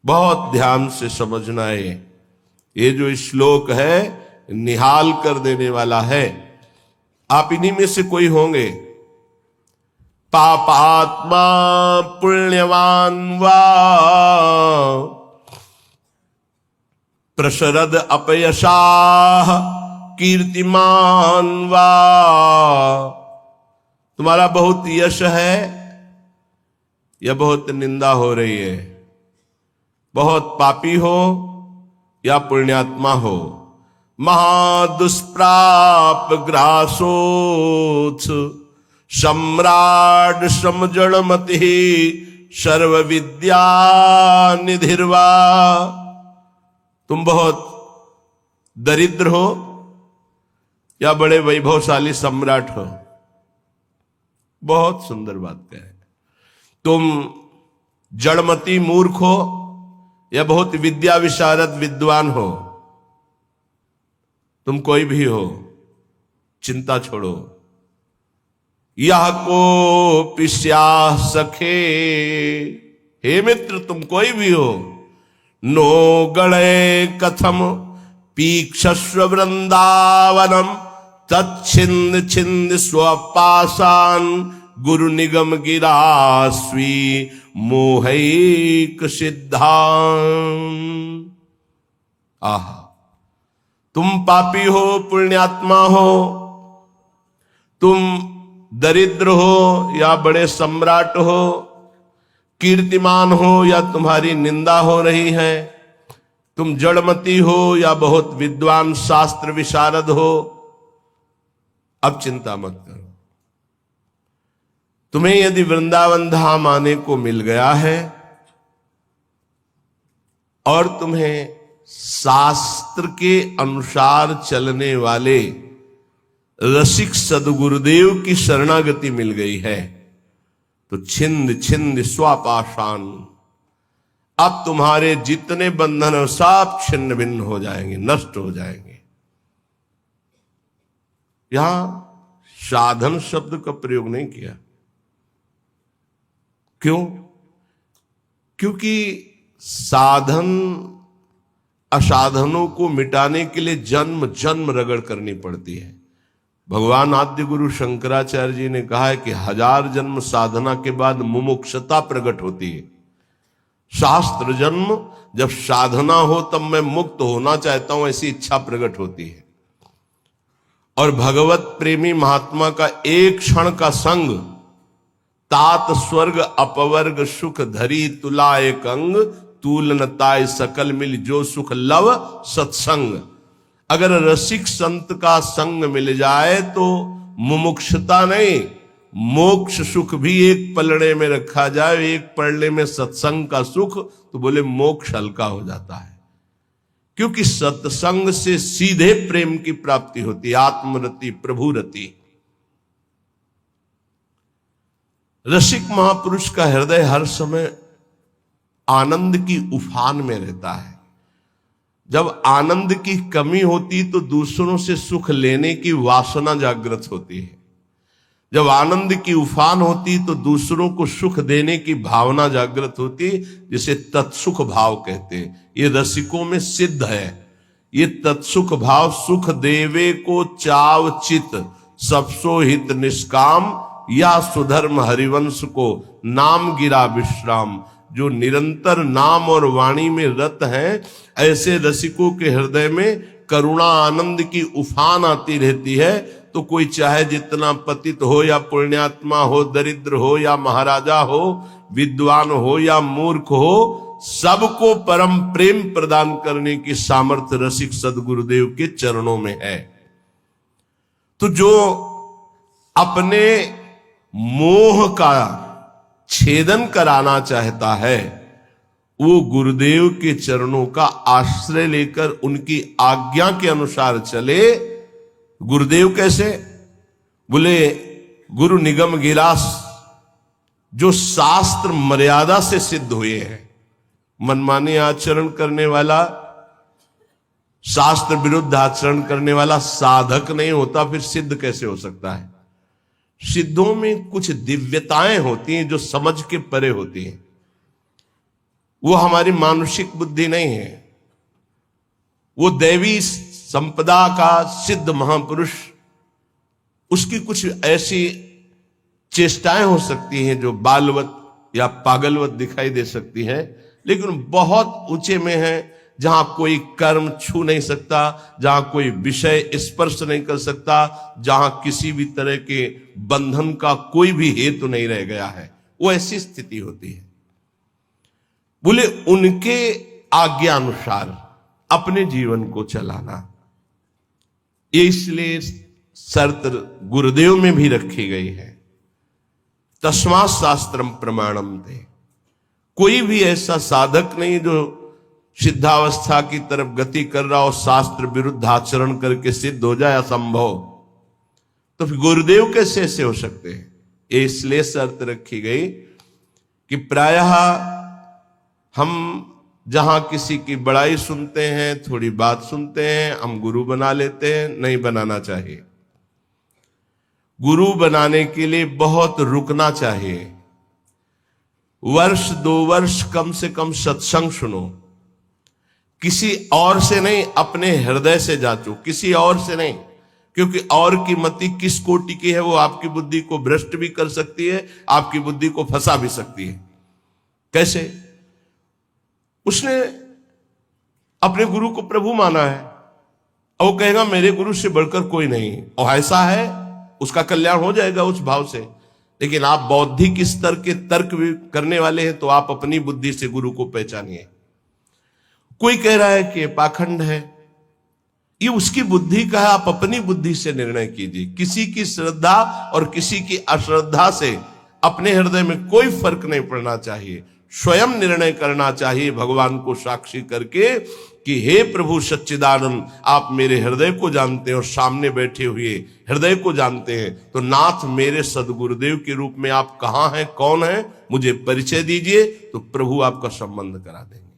बहुत ध्यान से समझना है। ये जो श्लोक है निहाल कर देने वाला है। आप इन्हीं में से कोई होंगे। पापात्मा पुण्यवान वा प्रशरद अपयशाः कीर्तिमान वा। तुम्हारा बहुत यश है या बहुत निंदा हो रही है, बहुत पापी हो या पुण्यात्मा हो। महादुष्प्राप ग्रासोत्स सम्राट समजड़मति सर्व विद्या निधिर्वा। तुम बहुत दरिद्र हो या बड़े वैभवशाली सम्राट हो। बहुत सुंदर बात है। तुम जड़मती मूर्ख हो या बहुत विद्या विशारद विद्वान हो। तुम कोई भी हो, चिंता छोड़ो। यह को पिस्या सखे, हे मित्र तुम कोई भी हो। नो गणे कथम पीक्षस्व वृंदावनम तच्छिंद छिंद स्वपासान गुरु निगम गिरास्वी मोहैक सिद्धान। आहा, तुम पापी हो पुण्यात्मा हो, तुम दरिद्र हो या बड़े सम्राट हो, कीर्तिमान हो या तुम्हारी निंदा हो रही है, तुम जड़मती हो या बहुत विद्वान शास्त्र विशारद हो। अब चिंता मत करो। तुम्हें यदि वृंदावन धाम आने को मिल गया है और तुम्हें शास्त्र के अनुसार चलने वाले रसिक सदगुरुदेव की शरणागति मिल गई है, तो छिंद छिंद स्वापाशान, अब तुम्हारे जितने बंधन हैं सब छिन्न भिन्न हो जाएंगे, नष्ट हो जाएंगे। यहां साधन शब्द का प्रयोग नहीं किया। क्यों? क्योंकि साधन असाधनों को मिटाने के लिए जन्म जन्म रगड़ करनी पड़ती है। भगवान आद्य गुरु शंकराचार्य जी ने कहा है कि 1000 जन्म साधना के बाद मुमुक्षता प्रकट होती है। शास्त्र जन्म जब साधना हो तब मैं मुक्त होना चाहता हूं ऐसी इच्छा प्रकट होती है। और भगवत प्रेमी महात्मा का एक क्षण का संग तात स्वर्ग अपवर्ग सुख धरी तुला एक अंग तूलनताय सकल मिल जो सुख लव सत्संग। अगर रसिक संत का संग मिल जाए तो मुमुक्षता नहीं, मोक्ष सुख भी एक पलड़े में रखा जाए, एक पलड़े में सत्संग का सुख, तो बोले मोक्ष हल्का हो जाता है। क्योंकि सत्संग से सीधे प्रेम की प्राप्ति होती, आत्मरति प्रभुरति। रसिक महापुरुष का हृदय हर समय आनंद की उफान में रहता है। जब आनंद की कमी होती तो दूसरों से सुख लेने की वासना जागृत होती है। जब आनंद की उफान होती तो दूसरों को सुख देने की भावना जागृत होती, जिसे तत्सुख भाव कहते हैं। ये रसिकों में सिद्ध है। ये तत्सुख भाव सुख देवे को चाव चित सबसो हित निष्काम या सुधर्म हरिवंश को नाम गिरा विश्राम। जो निरंतर नाम और वाणी में रत हैं, ऐसे रसिकों के हृदय में करुणा आनंद की उफान आती रहती है। तो कोई चाहे जितना पतित हो या पुण्यात्मा हो, दरिद्र हो या महाराजा हो, विद्वान हो या मूर्ख हो, सबको परम प्रेम प्रदान करने की सामर्थ्य रसिक सदगुरुदेव के चरणों में है। तो जो अपने मोह का छेदन कराना चाहता है, वो गुरुदेव के चरणों का आश्रय लेकर उनकी आज्ञा के अनुसार चले। गुरुदेव कैसे? बोले गुरु निगम गिरास, जो शास्त्र मर्यादा से सिद्ध हुए हैं। मनमानी आचरण करने वाला, शास्त्र विरुद्ध आचरण करने वाला साधक नहीं होता, फिर सिद्ध कैसे हो सकता है? सिद्धों में कुछ दिव्यताएं होती हैं जो समझ के परे होती हैं। वो हमारी मानुषिक बुद्धि नहीं है, वो दैवी संपदा का सिद्ध महापुरुष, उसकी कुछ ऐसी चेष्टाएं हो सकती हैं जो बालवत या पागलवत दिखाई दे सकती है, लेकिन बहुत ऊंचे में है, जहां कोई कर्म छू नहीं सकता, जहां कोई विषय स्पर्श नहीं कर सकता, जहां किसी भी तरह के बंधन का कोई भी हेतु नहीं रह गया है, वो ऐसी स्थिति होती है। बोले उनके आज्ञा अनुसार अपने जीवन को चलाना, ये इसलिए शर्त गुरुदेव में भी रखी गई है। तस्मात् शास्त्रम प्रमाणम थे। कोई भी ऐसा साधक नहीं जो सिद्धावस्था की तरफ गति कर रहा हो, शास्त्र विरुद्ध आचरण करके सिद्ध हो जाए, असंभव। तो फिर गुरुदेव कैसे ऐसे हो सकते हैं? ये इसलिए शर्त रखी गई कि प्रायः हम जहां किसी की बड़ाई सुनते हैं, थोड़ी बात सुनते हैं, हम गुरु बना लेते हैं। नहीं बनाना चाहिए। गुरु बनाने के लिए बहुत रुकना चाहिए। वर्ष 2 वर्ष कम से कम सत्संग सुनो, किसी और से नहीं, अपने हृदय से जांचो, किसी और से नहीं, क्योंकि और की मति किस कोटि की है वो आपकी बुद्धि को भ्रष्ट भी कर सकती है, आपकी बुद्धि को फंसा भी सकती है। कैसे? उसने अपने गुरु को प्रभु माना है और वो कहेगा मेरे गुरु से बढ़कर कोई नहीं, और ऐसा है, उसका कल्याण हो जाएगा उस भाव से। लेकिन आप बौद्धिक स्तर के तर्क भी करने वाले हैं, तो आप अपनी बुद्धि से गुरु को पहचानिए। कोई कह रहा है कि पाखंड है, ये उसकी बुद्धि का है, आप अपनी बुद्धि से निर्णय कीजिए। किसी की श्रद्धा और किसी की अश्रद्धा से अपने हृदय में कोई फर्क नहीं पड़ना चाहिए। स्वयं निर्णय करना चाहिए भगवान को साक्षी करके कि हे प्रभु सच्चिदानंद, आप मेरे हृदय को जानते हैं और सामने बैठे हुए हृदय को जानते हैं, तो नाथ मेरे सदगुरुदेव के रूप में आप कहाँ हैं, कौन हैं, मुझे परिचय दीजिए, तो प्रभु आपका संबंध करा देंगे।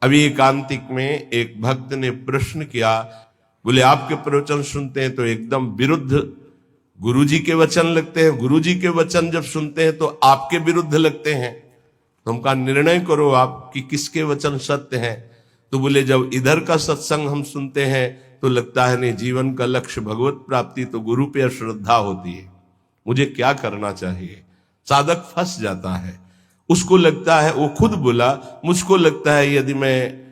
अभी एकांतिक में एक भक्त ने प्रश्न किया, बोले आपके प्रवचन सुनते हैं तो एकदम विरुद्ध गुरुजी के वचन लगते हैं, गुरुजी के वचन जब सुनते हैं तो आपके विरुद्ध लगते हैं, तो हम कहा निर्णय करो आप कि किसके वचन सत्य हैं। तो बोले जब इधर का सत्संग हम सुनते हैं तो लगता है नहीं, जीवन का लक्ष्य भगवत प्राप्ति, तो गुरु पे श्रद्धा होती है, मुझे क्या करना चाहिए। साधक फंस जाता है, उसको लगता है, वो खुद बोला, मुझको लगता है यदि मैं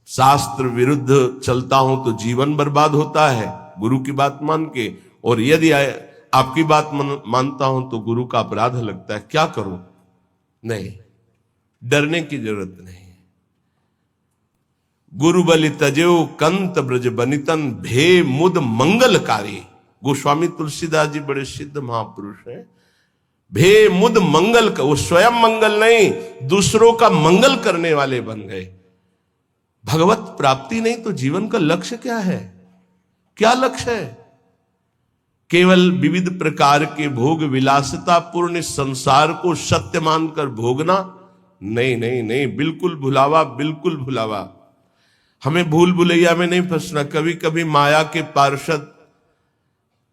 शास्त्र विरुद्ध चलता हूं तो जीवन बर्बाद होता है गुरु की बात मान के, और यदि आपकी बात मानता हूं तो गुरु का अपराध लगता है, क्या करूं? नहीं, डरने की जरूरत नहीं। गुरु बलि तजेऊ कंत ब्रज बनितन भे मुद मंगलकारी। गोस्वामी तुलसीदास जी बड़े सिद्ध महापुरुष हैं। भे मुद मंगल का, वो स्वयं मंगल नहीं, दूसरों का मंगल करने वाले बन गए। भगवत प्राप्ति नहीं तो जीवन का लक्ष्य क्या है? क्या लक्ष्य है? केवल विविध प्रकार के भोग विलासिता पूर्ण संसार को सत्य मानकर भोगना? नहीं नहीं नहीं, बिल्कुल भुलावा, बिल्कुल भुलावा। हमें भूल भुलैया में नहीं फंसना। कभी कभी माया के पार्षद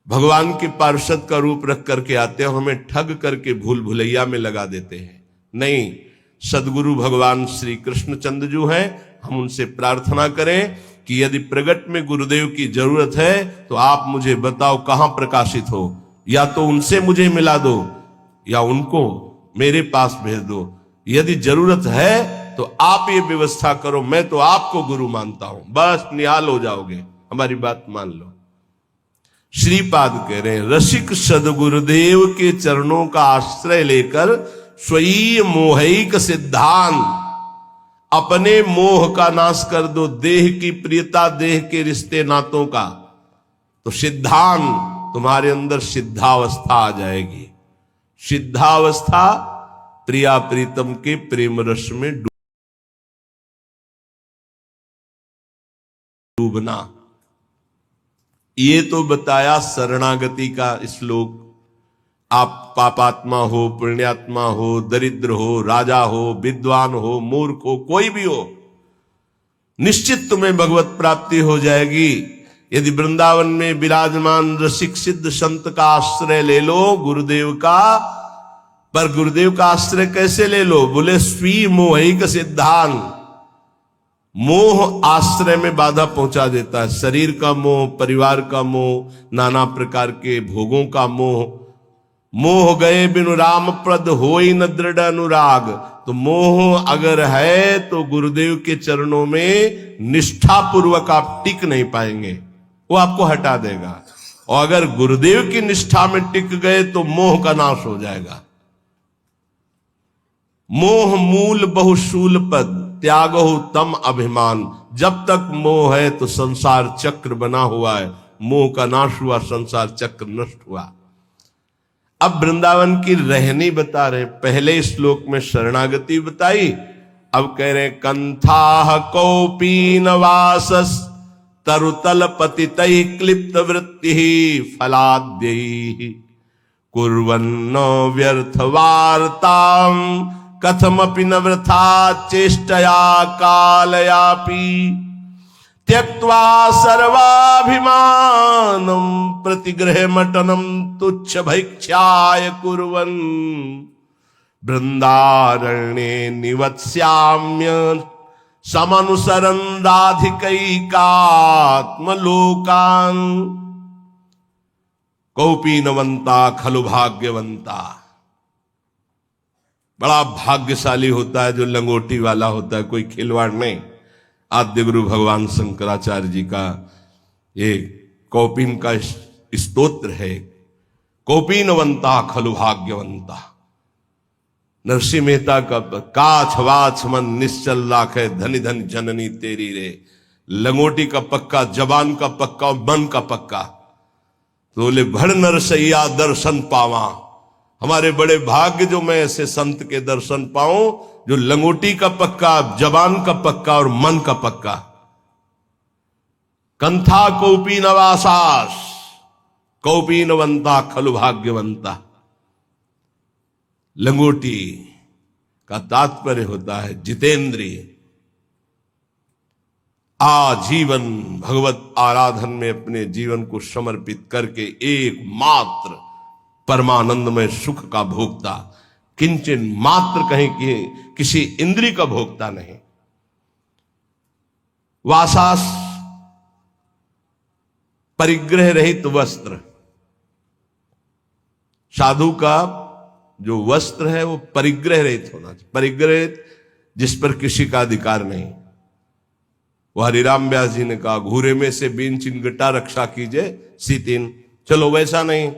भगवान के पार्षद का रूप रख करके आते हैं, हमें ठग करके भूल भुलैया में लगा देते हैं। नहीं, सदगुरु भगवान श्री कृष्णचंद्र जो हैं, हम उनसे प्रार्थना करें कि यदि प्रगट में गुरुदेव की जरूरत है तो आप मुझे बताओ कहां प्रकाशित हो, या तो उनसे मुझे मिला दो या उनको मेरे पास भेज दो। यदि जरूरत है तो आप ये व्यवस्था करो, मैं तो आपको गुरु मानता हूं, बस निहाल हो जाओगे, हमारी बात मान लो। श्रीपाद कह रहे हैं, रसिक सदगुरुदेव के चरणों का आश्रय लेकर स्वयं मोहिक सिद्धांत, अपने मोह का नाश कर दो, देह की प्रियता, देह के रिश्ते नातों का, तो सिद्धांत तुम्हारे अंदर सिद्धावस्था आ जाएगी। सिद्धावस्था प्रिया प्रीतम के प्रेम रस में डूबना। ये तो बताया शरणागति का श्लोक। आप पापात्मा हो, पुण्यात्मा हो, दरिद्र हो, राजा हो, विद्वान हो, मूर्ख हो, कोई भी हो, निश्चित तुम्हें भगवत प्राप्ति हो जाएगी यदि वृंदावन में विराजमान रसिक सिद्ध संत का आश्रय ले लो, गुरुदेव का, पर गुरुदेव का आश्रय कैसे ले लो? बोले स्वी मोहिक सिद्धांत। मोह आश्रय में बाधा पहुंचा देता है। शरीर का मोह, परिवार का मोह, नाना प्रकार के भोगों का मोह। मोह गए बिनु राम प्रद होई न दृढ़ अनुराग। तो मोह अगर है तो गुरुदेव के चरणों में निष्ठा पूर्वक आप टिक नहीं पाएंगे, वो आपको हटा देगा। और अगर गुरुदेव की निष्ठा में टिक गए तो मोह का नाश हो जाएगा। मोह मूल बहुशूल पद त्यागो तम अभिमान। जब तक मोह है तो संसार चक्र बना हुआ है। मोह का नाश हुआ, संसार चक्र नष्ट हुआ। अब वृंदावन की रहनी बता रहे। पहले श्लोक में शरणागति बताई, अब कह रहे कंथा कौपीन वासस तरुतल पतितै क्लिप्त वृत्ति फलाद्यै कुर्वन्न व्यर्थ वार्ताम कथमपि न वृथा चेष्टया कालयापि त्यक्त्वा सर्वाभिमानं प्रतिगृह मटनं तुच्छ भैक्षाय कुर्वन् बृंदारण्ये निवत्स्याम्य समनुसरन् राधिकैकात्मलोकान्। कौपीनवंता खलु भाग्यवंता। बड़ा भाग्यशाली होता है जो लंगोटी वाला होता है, कोई खिलवाड़ नहीं। आद्य गुरु भगवान शंकराचार्य जी का ये कौपीन का स्तोत्र है। कौपीनवंता खलु भाग्यवंता। नरसिंह मेहता का काछ वाछ मन निश्चल लाखे धनी धन जननी तेरी रे। लंगोटी का पक्का, जबान का पक्का और मन का पक्का। तो बोले भड़ नरसैया दर्शन पावा। हमारे बड़े भाग्य जो मैं ऐसे संत के दर्शन पाऊं जो लंगोटी का पक्का, जबान का पक्का और मन का पक्का। कंथा कौपीनवासास कौपीनवंता खलु भाग्यवंता। लंगोटी का तात्पर्य होता है जितेंद्रिय। आजीवन भगवत आराधन में अपने जीवन को समर्पित करके एकमात्र परमानंदमय सुख का भोक्ता, किंचन मात्र कहीं की किसी इंद्रिय का भोक्ता नहीं। वासास परिग्रह रहित वस्त्र। साधु का जो वस्त्र है वो परिग्रह रहित होना चाहिए। परिग्रह जिस पर किसी का अधिकार नहीं। वो हरिराम व्यास जी ने कहा घूरे में से बीन चिनगटा रक्षा कीजिए सीतिन। चलो वैसा नहीं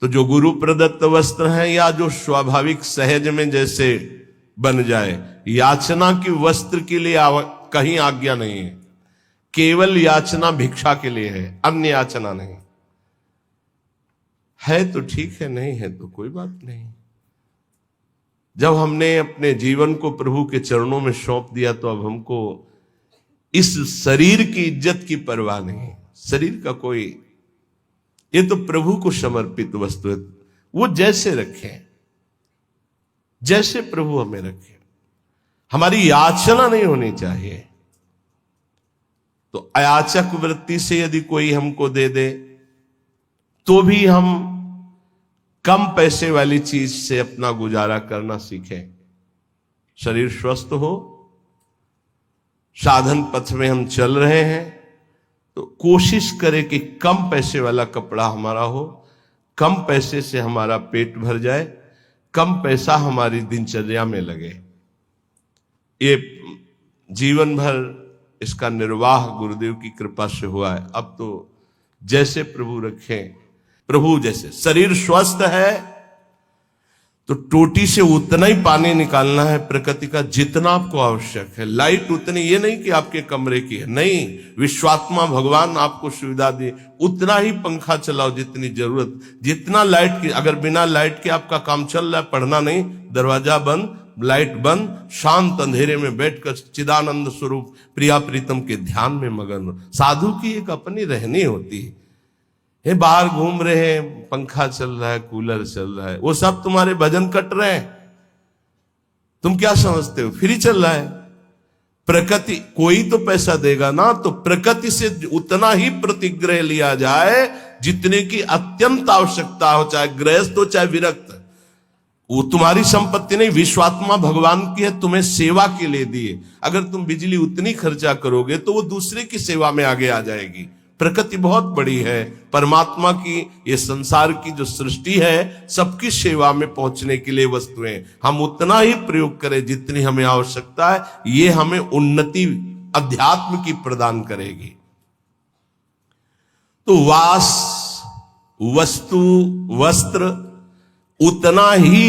तो जो गुरु प्रदत्त वस्त्र है या जो स्वाभाविक सहज में जैसे बन जाए। याचना की वस्त्र के लिए कहीं आज्ञा नहीं है। केवल याचना भिक्षा के लिए है, अन्य याचना नहीं है। तो ठीक है, नहीं है तो कोई बात नहीं। जब हमने अपने जीवन को प्रभु के चरणों में सौंप दिया तो अब हमको इस शरीर की इज्जत की परवाह नहीं। शरीर का कोई, ये तो प्रभु को समर्पित वस्तु है। वो जैसे रखें, जैसे प्रभु हमें रखे। हमारी याचना नहीं होनी चाहिए। तो अयाचक वृत्ति से यदि कोई हमको दे दे तो भी हम कम पैसे वाली चीज से अपना गुजारा करना सीखें। शरीर स्वस्थ हो, साधन पथ में हम चल रहे हैं तो कोशिश करें कि कम पैसे वाला कपड़ा हमारा हो, कम पैसे से हमारा पेट भर जाए, कम पैसा हमारी दिनचर्या में लगे। ये जीवन भर इसका निर्वाह गुरुदेव की कृपा से हुआ है। अब तो जैसे प्रभु रखें, प्रभु जैसे। शरीर स्वस्थ है तो टोटी से उतना ही पानी निकालना है प्रकृति का जितना आपको आवश्यक है। लाइट उतनी, ये नहीं कि आपके कमरे की है, नहीं। विश्वात्मा भगवान आपको सुविधा दे, उतना ही पंखा चलाओ जितनी जरूरत। जितना लाइट की, अगर बिना लाइट के आपका काम चल रहा है, पढ़ना नहीं, दरवाजा बंद, लाइट बंद, शांत अंधेरे में बैठकर चिदानंद स्वरूप प्रिया प्रीतम के ध्यान में मगन हो। साधु की एक अपनी रहनी होती है। ये बाहर घूम रहे हैं, पंखा चल रहा है, कूलर चल रहा है, वो सब तुम्हारे भजन कट रहे हैं। तुम क्या समझते हो फ्री चल रहा है? प्रकृति कोई तो पैसा देगा ना, तो प्रकृति से उतना ही प्रतिग्रह लिया जाए जितने की अत्यंत आवश्यकता हो, चाहे गृहस्थ हो चाहे विरक्त। वो तुम्हारी संपत्ति नहीं, विश्वात्मा भगवान की है, तुम्हें सेवा के लिए दिए। अगर तुम बिजली उतनी खर्चा करोगे तो वो दूसरे की सेवा में आगे आ जाएगी। प्रकृति बहुत बड़ी है, परमात्मा की ये संसार की जो सृष्टि है सबकी सेवा में पहुंचने के लिए वस्तुएं, हम उतना ही प्रयोग करें जितनी हमें आवश्यकता है, ये हमें उन्नति अध्यात्म की प्रदान करेगी। तो वास, वस्तु, वस्त्र उतना ही